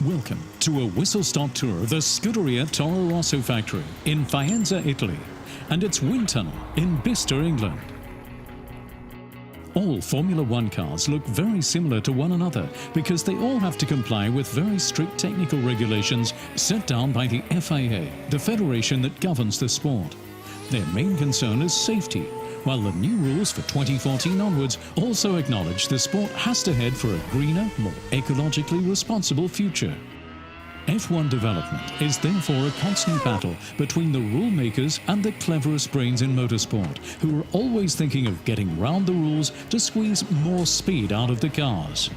Welcome to a whistle-stop tour of the Scuderia Toro Rosso factory in Faenza, Italy, and its wind tunnel in Bicester, England. All Formula One cars look very similar to one another because they all have to comply with very strict technical regulations set down by the FIA, the federation that governs the sport. Their main concern is safety, while the new rules for 2014 onwards also acknowledge the sport has to head for a greener, more ecologically responsible future. F1 development is therefore a constant battle between the rule makers and the cleverest brains in motorsport, who are always thinking of getting round the rules to squeeze more speed out of the cars.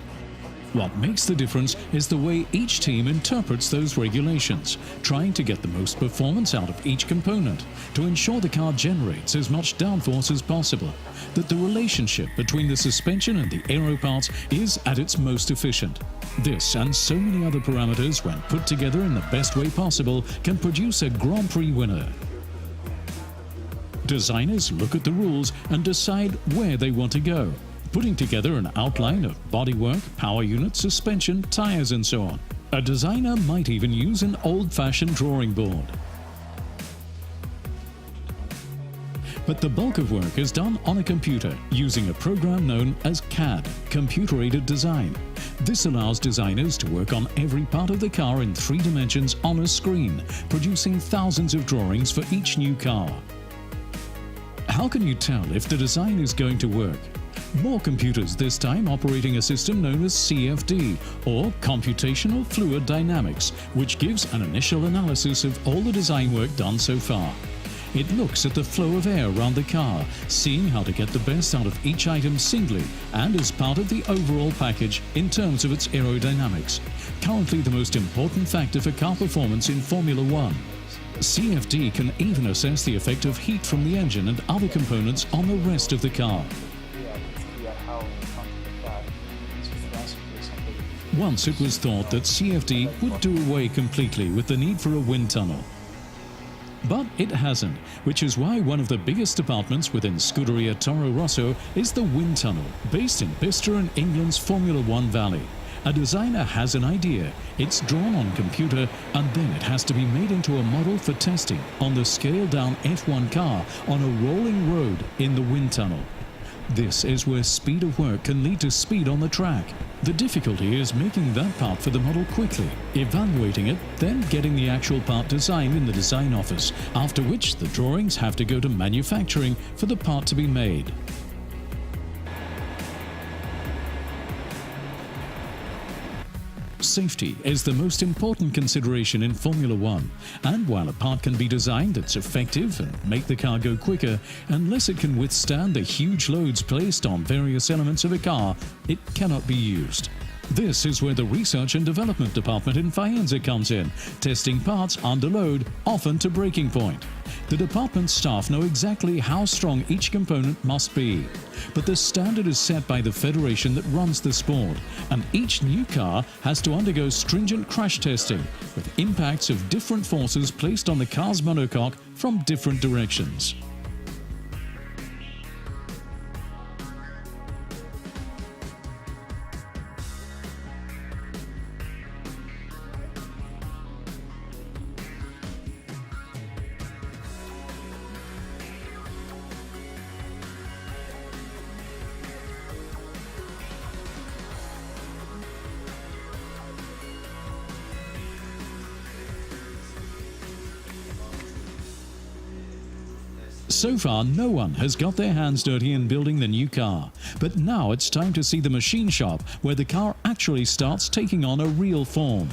What makes the difference is the way each team interprets those regulations, trying to get the most performance out of each component to ensure the car generates as much downforce as possible, that the relationship between the suspension and the aero parts is at its most efficient. This and so many other parameters, when put together in the best way possible, can produce a Grand Prix winner. Designers look at the rules and decide where they want to go, putting together an outline of bodywork, power unit, suspension, tires and so on. A designer might even use an old-fashioned drawing board. But the bulk of work is done on a computer using a program known as CAD, Computer-Aided Design. This allows designers to work on every part of the car in 3 dimensions on a screen, producing thousands of drawings for each new car. How can you tell if the design is going to work? More computers this time operating a system known as CFD, or Computational Fluid Dynamics, which gives an initial analysis of all the design work done so far. It looks at the flow of air around the car, seeing how to get the best out of each item singly and as part of the overall package in terms of its aerodynamics, currently the most important factor for car performance in Formula One. CFD can even assess the effect of heat from the engine and other components on the rest of the car. Once it was thought that CFD would do away completely with the need for a wind tunnel. But it hasn't, which is why one of the biggest departments within Scuderia Toro Rosso is the wind tunnel, based in Bicester in England's Formula One Valley. A designer has an idea, it's drawn on computer, and then it has to be made into a model for testing on the scaled-down F1 car on a rolling road in the wind tunnel. This is where speed of work can lead to speed on the track. The difficulty is making that part for the model quickly, evaluating it, then getting the actual part designed in the design office, after which the drawings have to go to manufacturing for the part to be made. Safety is the most important consideration in Formula One, and while a part can be designed that's effective and make the car go quicker, unless it can withstand the huge loads placed on various elements of a car, it cannot be used. This is where the Research and Development Department in Faenza comes in, testing parts under load, often to breaking point. The department's staff know exactly how strong each component must be, but the standard is set by the federation that runs the sport, and each new car has to undergo stringent crash testing, with impacts of different forces placed on the car's monocoque from different directions. So far, no one has got their hands dirty in building the new car, but now it's time to see the machine shop where the car actually starts taking on a real form.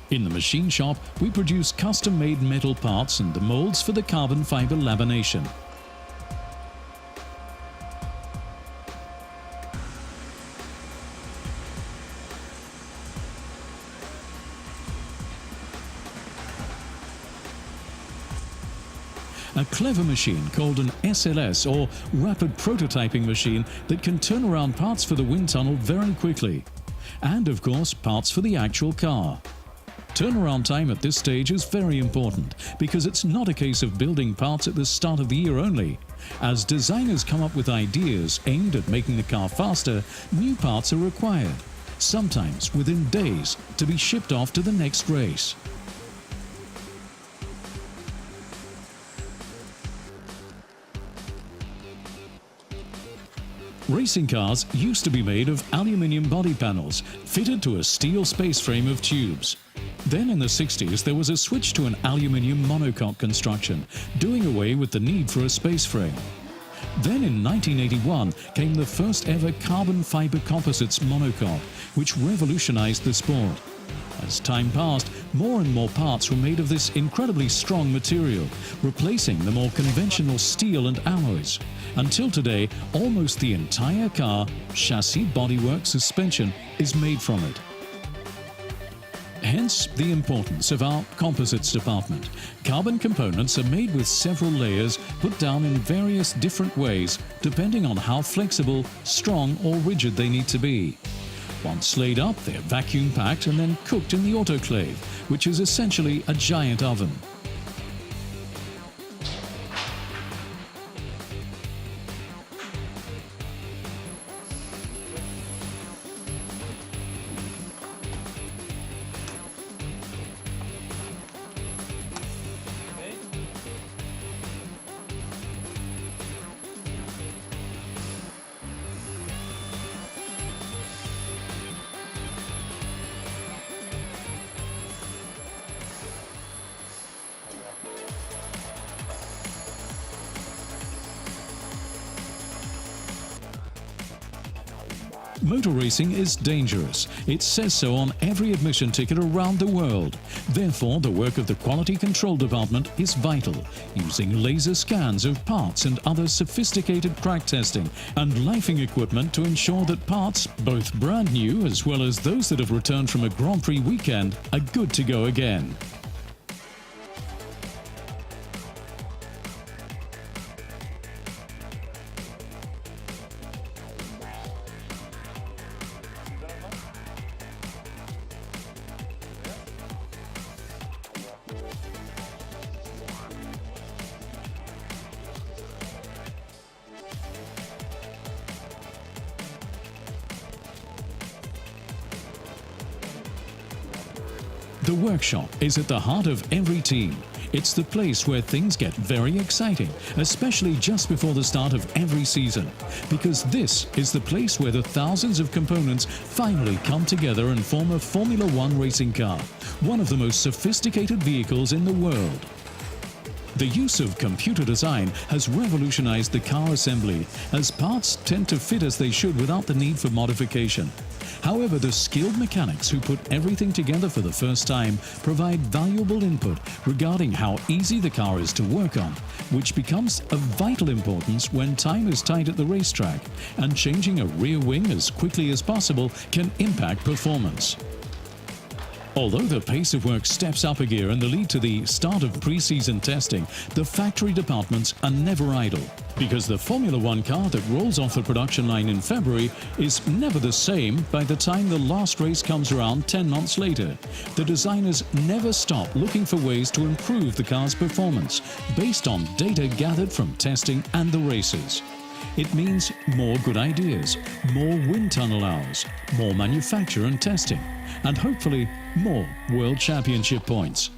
In the machine shop, we produce custom-made metal parts and the molds for the carbon fiber lamination. A clever machine called an SLS, or Rapid Prototyping Machine, that can turn around parts for the wind tunnel very quickly. And of course, parts for the actual car. Turnaround time at this stage is very important because it's not a case of building parts at the start of the year only. As designers come up with ideas aimed at making the car faster, new parts are required. sometimes within days, to be shipped off to the next race. Racing cars used to be made of aluminium body panels fitted to a steel space frame of tubes. Then in the 60s there was a switch to an aluminium monocoque construction, doing away with the need for a space frame. Then in 1981 came the first ever carbon fiber composites monocoque, which revolutionized the sport. As time passed, more and more parts were made of this incredibly strong material, replacing the more conventional steel and alloys. Until today, almost the entire car, chassis, bodywork, suspension is made from it. Hence the importance of our composites department. Carbon components are made with several layers put down in various different ways depending on how flexible, strong or rigid they need to be. Once laid up, they're vacuum packed and then cooked in the autoclave, which is essentially a giant oven. Motor racing is dangerous. It says so on every admission ticket around the world. Therefore, the work of the Quality Control Department is vital, using laser scans of parts and other sophisticated crack testing and lifing equipment to ensure that parts, both brand new as well as those that have returned from a Grand Prix weekend, are good to go again. The workshop is at the heart of every team. It's the place where things get very exciting, especially just before the start of every season, because this is the place where the thousands of components finally come together and form a Formula One racing car, one of the most sophisticated vehicles in the world. The use of computer design has revolutionized the car assembly, as parts tend to fit as they should without the need for modification. However, the skilled mechanics who put everything together for the first time provide valuable input regarding how easy the car is to work on, which becomes of vital importance when time is tight at the racetrack, and changing a rear wing as quickly as possible can impact performance. Although the pace of work steps up a gear in the lead to the start of pre-season testing, the factory departments are never idle, because the Formula One car that rolls off the production line in February is never the same by the time the last race comes around 10 months later. The designers never stop looking for ways to improve the car's performance based on data gathered from testing and the races. It means more good ideas, more wind tunnel hours, more manufacture and testing, and hopefully more World Championship points.